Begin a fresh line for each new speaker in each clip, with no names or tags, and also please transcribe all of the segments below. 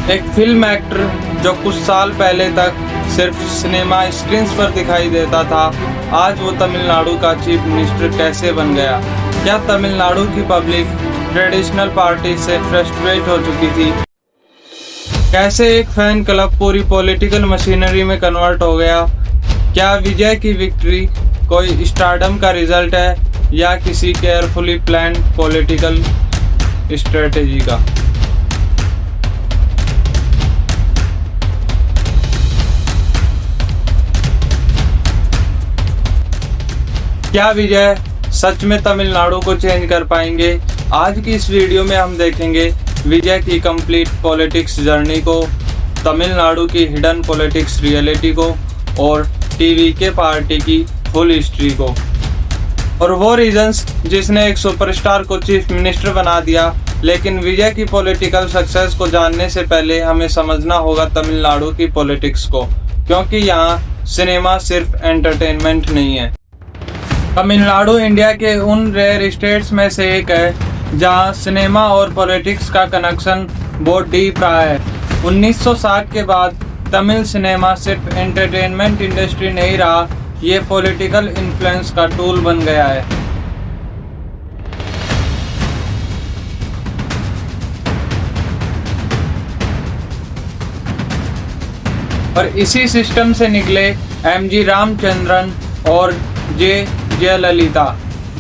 एक film actor जो कुछ साल पहले तक सिर्फ सिनेमा स्क्रीन्स पर दिखाई देता था, आज वो तमिलनाडु का चीफ मिनिस्टर कैसे बन गया? क्या तमिलनाडु की पब्लिक ट्रेडिशनल पार्टी से फ्रस्ट्रेट हो चुकी थी? कैसे एक फैन क्लब पूरी पॉलिटिकल मशीनरी में कन्वर्ट हो गया? क्या विजय की विक्ट्री कोई स्टारडम का रिजल्ट है या किसी केयरफुली प्लान्ड पॉलिटिकल स्ट्रेटेजी का? क्या विजय सच में तमिलनाडु को चेंज कर पाएंगे? आज की इस वीडियो में हम देखेंगे विजय की कंप्लीट पॉलिटिक्स जर्नी को, तमिलनाडु की हिडन पॉलिटिक्स रियलिटी को और टीवी के पार्टी की फुल हिस्ट्री को, और वो रीजंस जिसने एक सुपरस्टार को चीफ मिनिस्टर बना दिया। लेकिन विजय की पॉलिटिकल सक्सेस को जानने से पहले हमें समझना होगा तमिलनाडु की पॉलिटिक्स को, क्योंकि यहाँ सिनेमा सिर्फ एंटरटेनमेंट नहीं है। तमिलनाडु इंडिया के उन रेयर स्टेट्स में से एक है जहां सिनेमा और पॉलिटिक्स का कनेक्शन बहुत डीप रहा है। 1960 के बाद तमिल सिनेमा सिर्फ एंटरटेनमेंट इंडस्ट्री नहीं रहा, ये पॉलिटिकल इन्फ्लुएंस का टूल बन गया है। और इसी सिस्टम से निकले एमजी रामचंद्रन और जे जयललिता,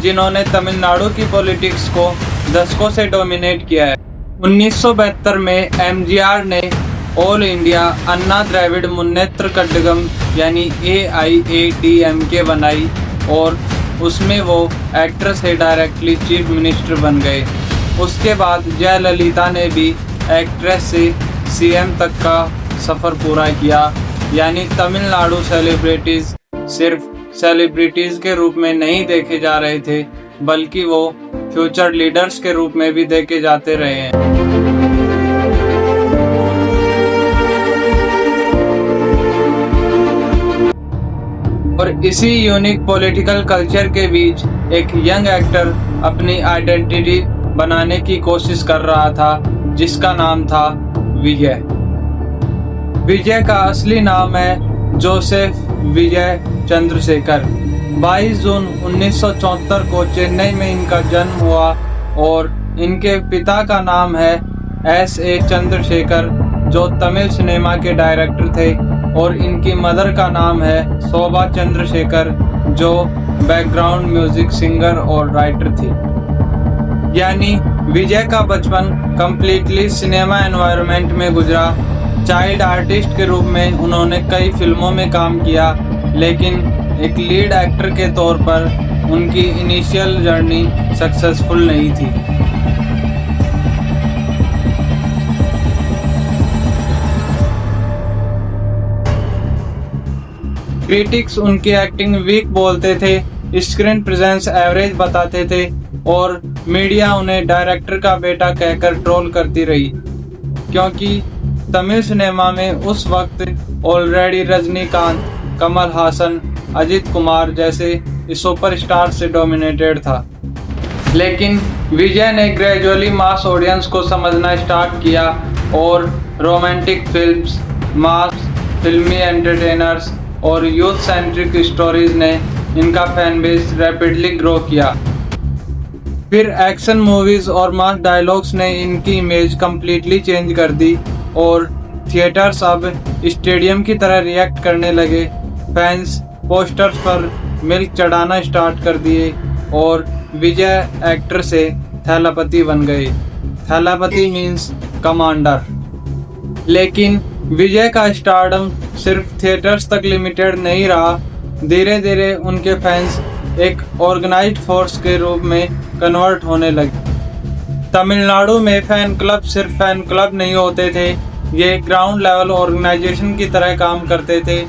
जिन्होंने तमिलनाडु की पॉलिटिक्स को दशकों से डोमिनेट किया है। 1972 में एमजीआर ने ऑल इंडिया अन्ना द्रविड़ मुन्नेत्र कड़गम यानी AIADMK बनाई और उसमें वो एक्टर से डायरेक्टली चीफ मिनिस्टर बन गए। उसके बाद जयललिता ने भी एक्ट्रेस से CM तक का सफ़र पूरा किया, यानी तमिलनाडु सेलिब्रिटीज सिर्फ सेलिब्रिटीज के रूप में नहीं देखे जा रहे थे, बल्कि वो फ्यूचर लीडर्स के रूप में भी देखे जाते रहे हैं। और इसी यूनिक पॉलिटिकल कल्चर के बीच एक यंग एक्टर अपनी आइडेंटिटी बनाने की कोशिश कर रहा था, जिसका नाम था विजय। विजय का असली नाम है जोसेफ विजय चंद्रशेखर। 22 जून 1974 को चेन्नई में इनका जन्म हुआ और इनके पिता का नाम है SA चंद्रशेखर, जो तमिल सिनेमा के डायरेक्टर थे, और इनकी मदर का नाम है शोभा चंद्रशेखर, जो बैकग्राउंड म्यूजिक सिंगर और राइटर थी। यानी विजय का बचपन कंप्लीटली सिनेमा एनवायरनमेंट में गुजरा। चाइल्ड आर्टिस्ट के रूप में उन्होंने कई फिल्मों में काम किया, लेकिन एक लीड एक्टर के तौर पर उनकी इनिशियल जर्नी सक्सेसफुल नहीं थी। क्रिटिक्स उनकी एक्टिंग वीक बोलते थे, स्क्रीन प्रेजेंस एवरेज बताते थे और मीडिया उन्हें डायरेक्टर का बेटा कहकर ट्रोल करती रही, क्योंकि तमिल सिनेमा में उस वक्त ऑलरेडी रजनीकांत, कमल हासन, अजित कुमार जैसे सुपरस्टार से डोमिनेटेड था। लेकिन विजय ने ग्रेजुअली मास ऑडियंस को समझना स्टार्ट किया और रोमांटिक फिल्म्स, मास फिल्मी एंटरटेनर्स और यूथ सेंट्रिक स्टोरीज ने इनका फैन बेस रैपिडली ग्रो किया। फिर एक्शन मूवीज और मास डायलॉग्स ने इनकी इमेज कंप्लीटली चेंज कर दी और थिएटर्स अब स्टेडियम की तरह रिएक्ट करने लगे। फैंस पोस्टर्स पर मिल्क चढ़ाना स्टार्ट कर दिए और विजय एक्टर से थैलापति बन गए। थैलापति मीन्स कमांडर। लेकिन विजय का स्टारडम सिर्फ थिएटर्स तक लिमिटेड नहीं रहा। धीरे धीरे उनके फैंस एक ऑर्गेनाइज्ड फोर्स के रूप में कन्वर्ट होने लगे। तमिलनाडु में फैन क्लब सिर्फ फैन क्लब नहीं होते थे, ये ग्राउंड लेवल ऑर्गेनाइजेशन की तरह काम करते थे।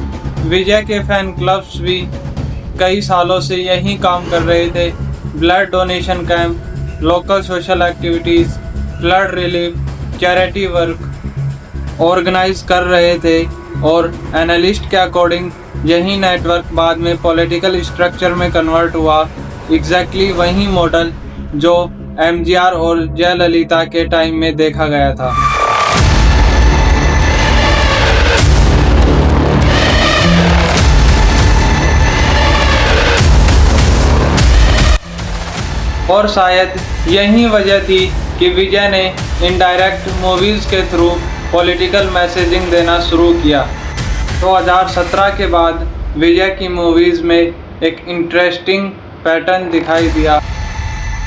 विजय के फैन क्लब्स भी कई सालों से यही काम कर रहे थे। Blood donation camp, local social activities, flood relief, charity work organise कर रहे थे और एनालिस्ट के अकॉर्डिंग यही नेटवर्क बाद में पॉलिटिकल स्ट्रक्चर में कन्वर्ट हुआ। एग्जैक्टली वही मॉडल जो एमजीआर और जयललिता के टाइम में देखा गया था। और शायद यही वजह थी कि विजय ने इनडायरेक्ट मूवीज़ के थ्रू पॉलिटिकल मैसेजिंग देना शुरू किया। 2017 के बाद विजय की मूवीज़ में एक इंटरेस्टिंग पैटर्न दिखाई दिया।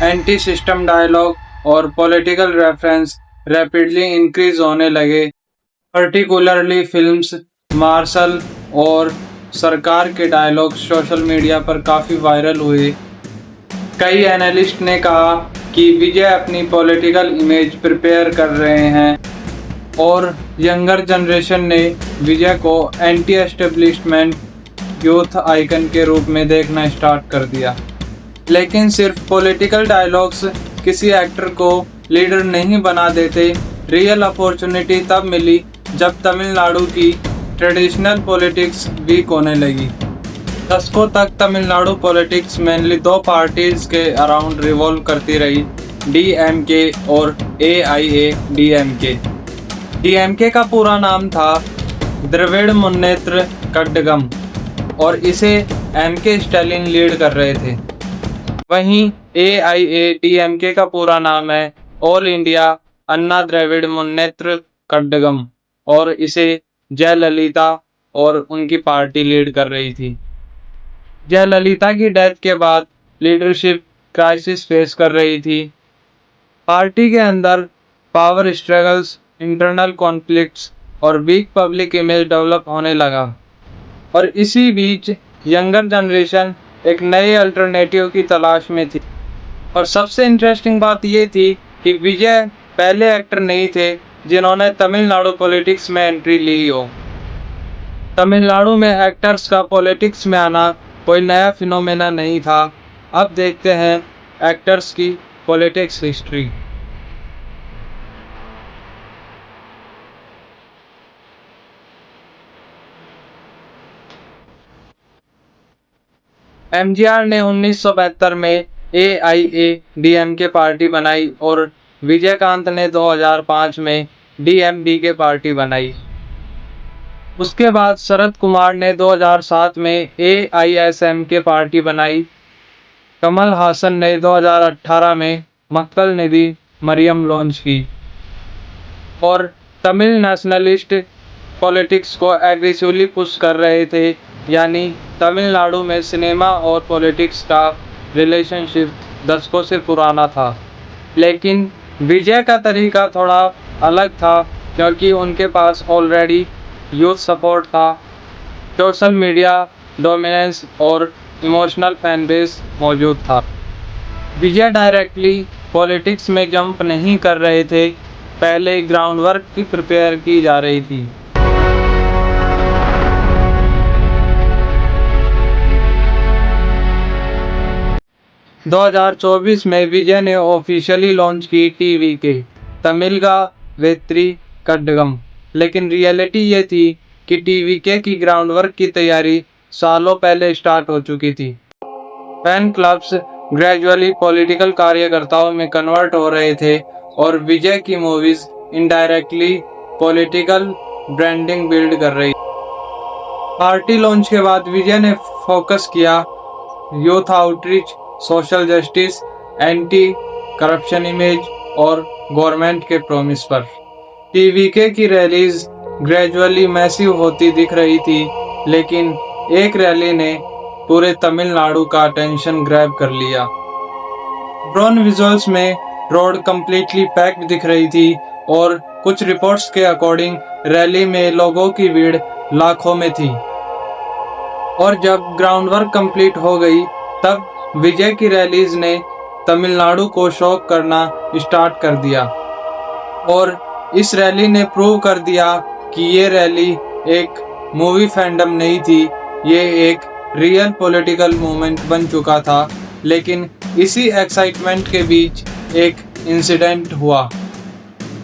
एंटी सिस्टम डायलॉग और पॉलिटिकल रेफरेंस रैपिडली इंक्रीज होने लगे। पर्टिकुलरली फिल्म्स मार्शल और सरकार के डायलॉग सोशल मीडिया पर काफ़ी वायरल हुए। कई एनालिस्ट ने कहा कि विजय अपनी पॉलिटिकल इमेज प्रिपेयर कर रहे हैं और यंगर जनरेशन ने विजय को एंटी एस्टेब्लिशमेंट यूथ आइकन के रूप में देखना स्टार्ट कर दिया। लेकिन सिर्फ पॉलिटिकल डायलॉग्स किसी एक्टर को लीडर नहीं बना देते। रियल अपॉर्चुनिटी तब मिली जब तमिलनाडु की ट्रेडिशनल पॉलिटिक्स वीक होने लगी। दशकों तक तमिलनाडु पॉलिटिक्स मेनली दो पार्टीज के अराउंड रिवॉल्व करती रही, डीएमके और एआईएडीएमके। डीएमके का पूरा नाम था द्रविड़ मुन्नेत्र कड़गम और इसे एमके स्टालिन लीड कर रहे थे। वहीं एआईएडीएमके का पूरा नाम है ऑल इंडिया अन्ना द्रविड़ मुन्नेत्र कड़गम और इसे जयललिता और उनकी पार्टी लीड कर रही थी। जयललिता की डेथ के बाद लीडरशिप क्राइसिस फेस कर रही थी। पार्टी के अंदर पावर स्ट्रगल्स, इंटरनल कॉन्फ्लिक्ट्स और वीक पब्लिक इमेज डेवलप होने लगा। और इसी बीच यंगर जनरेशन एक नए अल्टरनेटिव की तलाश में थी। और सबसे इंटरेस्टिंग बात ये थी कि विजय पहले एक्टर नहीं थे जिन्होंने तमिलनाडु पॉलिटिक्स में एंट्री ली हो। तमिलनाडु में एक्टर्स का पॉलिटिक्स में आना कोई नया फिनोमेना नहीं था। अब देखते हैं एक्टर्स की पॉलिटिक्स हिस्ट्री। एमजीआर ने 1972 में एआईएडीएमके पार्टी बनाई और विजयकांत ने 2005 में डीएमके पार्टी बनाई। उसके बाद शरद कुमार ने 2007 में एआईएसएमके पार्टी बनाई। कमल हासन ने 2018 में मक्कल निधि मरियम लॉन्च की और तमिल नेशनलिस्ट पॉलिटिक्स को एग्रेसिवली पुश कर रहे थे। यानी तमिलनाडु में सिनेमा और पॉलिटिक्स का रिलेशनशिप दशकों से पुराना था। लेकिन विजय का तरीका थोड़ा अलग था क्योंकि उनके पास ऑलरेडी यूथ सपोर्ट था, सोशल मीडिया डोमिनेंस और इमोशनल फैन बेस मौजूद था। विजय डायरेक्टली पॉलिटिक्स में जंप नहीं कर रहे थे, पहले ग्राउंड वर्क की प्रिपेयर की जा रही थी। – 2024 में विजय ने ऑफिशियली लॉन्च की टीवीके तमिल का वेत्री कड़गम। लेकिन रियलिटी ये थी कि टीवीके की ग्राउंड वर्क की तैयारी सालों पहले स्टार्ट हो चुकी थी। फैन क्लब्स ग्रेजुअली पॉलिटिकल कार्यकर्ताओं में कन्वर्ट हो रहे थे और विजय की movies indirectly political branding build कर रही। पार्टी लॉन्च के बाद विजय ने फोकस किया youth outreach, social justice, anti corruption image और गवर्नमेंट के प्रॉमिस पर। टीवीके की रैलीज ग्रेजुअली मैसिव होती दिख रही थी, लेकिन एक रैली ने पूरे तमिलनाडु का अटेंशन ग्रैब कर लिया। ड्रोन विजुअल्स में रोड कंप्लीटली पैक्ड दिख रही थी और कुछ रिपोर्ट्स के अकॉर्डिंग रैली में लोगों की भीड़ लाखों में थी। और जब ग्राउंड वर्क कंप्लीट हो गई तब विजय की रैलीज ने तमिलनाडु को शॉक करना स्टार्ट कर दिया और इस रैली ने प्रूव कर दिया कि ये रैली एक मूवी फैंडम नहीं थी, ये एक रियल पॉलिटिकल मूवमेंट बन चुका था। लेकिन इसी एक्साइटमेंट के बीच एक इंसिडेंट हुआ।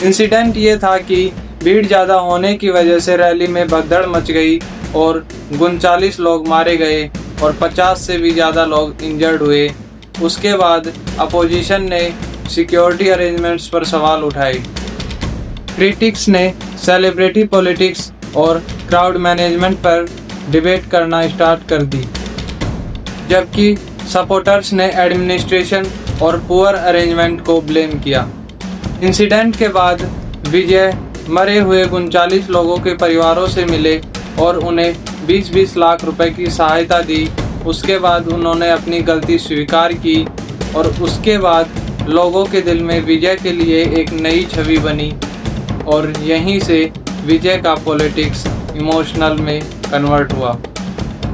इंसिडेंट ये था कि भीड़ ज़्यादा होने की वजह से रैली में भगदड़ मच गई और 39 लोग मारे गए और 50 से भी ज़्यादा लोग इंजर्ड हुए। उसके बाद अपोजिशन ने सिक्योरिटी अरेंजमेंट्स पर सवाल उठाए। क्रिटिक्स ने सेलिब्रिटी पॉलिटिक्स और क्राउड मैनेजमेंट पर डिबेट करना स्टार्ट कर दी, जबकि सपोर्टर्स ने एडमिनिस्ट्रेशन और पुअर अरेंजमेंट को ब्लेम किया। इंसिडेंट के बाद विजय मरे हुए 39 लोगों के परिवारों से मिले और उन्हें 20-20 लाख रुपए की सहायता दी। उसके बाद उन्होंने अपनी गलती स्वीकार की और उसके बाद लोगों के दिल में विजय के लिए एक नई छवि बनी और यहीं से विजय का पॉलिटिक्स इमोशनल में कन्वर्ट हुआ।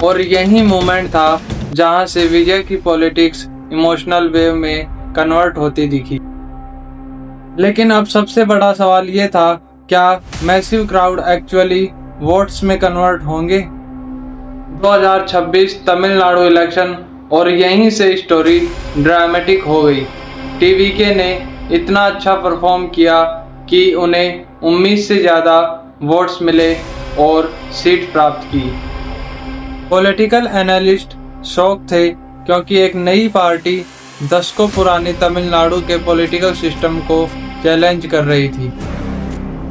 और यही मोमेंट था जहां से विजय की पॉलिटिक्स इमोशनल वेव में कन्वर्ट होती दिखी। लेकिन अब सबसे बड़ा सवाल ये था, क्या मैसिव क्राउड एक्चुअली वोट्स में कन्वर्ट होंगे? 2026 तमिलनाडु इलेक्शन और यहीं से स्टोरी ड्रामेटिक हो गई। टीवीके ने इतना अच्छा परफॉर्म किया कि उन्हें उम्मीद से ज़्यादा वोट्स मिले और सीट प्राप्त की। पॉलिटिकल एनालिस्ट शॉक थे क्योंकि एक नई पार्टी दशकों पुरानी तमिलनाडु के पॉलिटिकल सिस्टम को चैलेंज कर रही थी।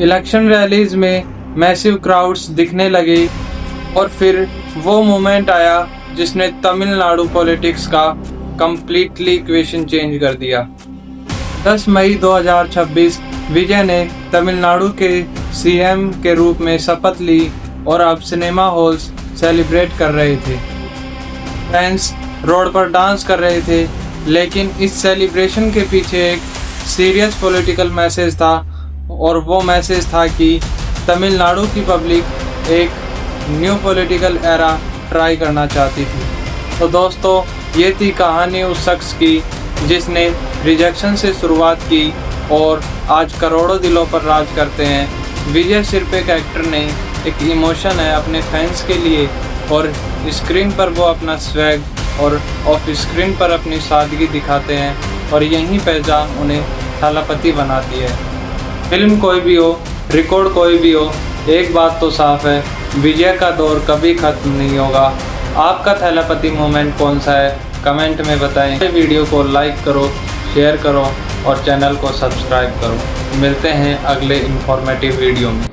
इलेक्शन रैलीज में मैसिव क्राउड्स दिखने लगे और फिर वो मोमेंट आया जिसने तमिलनाडु पॉलिटिक्स का कंप्लीटली इक्वेशन चेंज कर दिया। 10 मई 2026 विजय ने तमिलनाडु के सीएम के रूप में शपथ ली और अब सिनेमा हॉल्स सेलिब्रेट कर रहे थे। फैंस रोड पर डांस कर रहे थे, लेकिन इस सेलिब्रेशन के पीछे एक सीरियस पॉलिटिकल मैसेज था और वो मैसेज था कि तमिलनाडु की पब्लिक एक न्यू पॉलिटिकल एरा ट्राई करना चाहती थी। तो दोस्तों, ये थी कहानी उस शख्स की जिसने रिजेक्शन से शुरुआत की और आज करोड़ों दिलों पर राज करते हैं। विजय सिर्फ एक एक्टर नहीं, एक इमोशन है अपने फैंस के लिए और स्क्रीन पर वो अपना स्वैग और ऑफ स्क्रीन पर अपनी सादगी दिखाते हैं और यही पहचान उन्हें थैलापति बनाती है। फिल्म कोई भी हो, रिकॉर्ड कोई भी हो, एक बात तो साफ है, विजय का दौर कभी खत्म नहीं होगा। आपका थैलापति मोमेंट कौन सा है? कमेंट में बताएं। वीडियो को लाइक करो, शेयर करो और चैनल को सब्सक्राइब करो। मिलते हैं अगले इंफॉर्मेटिव वीडियो में।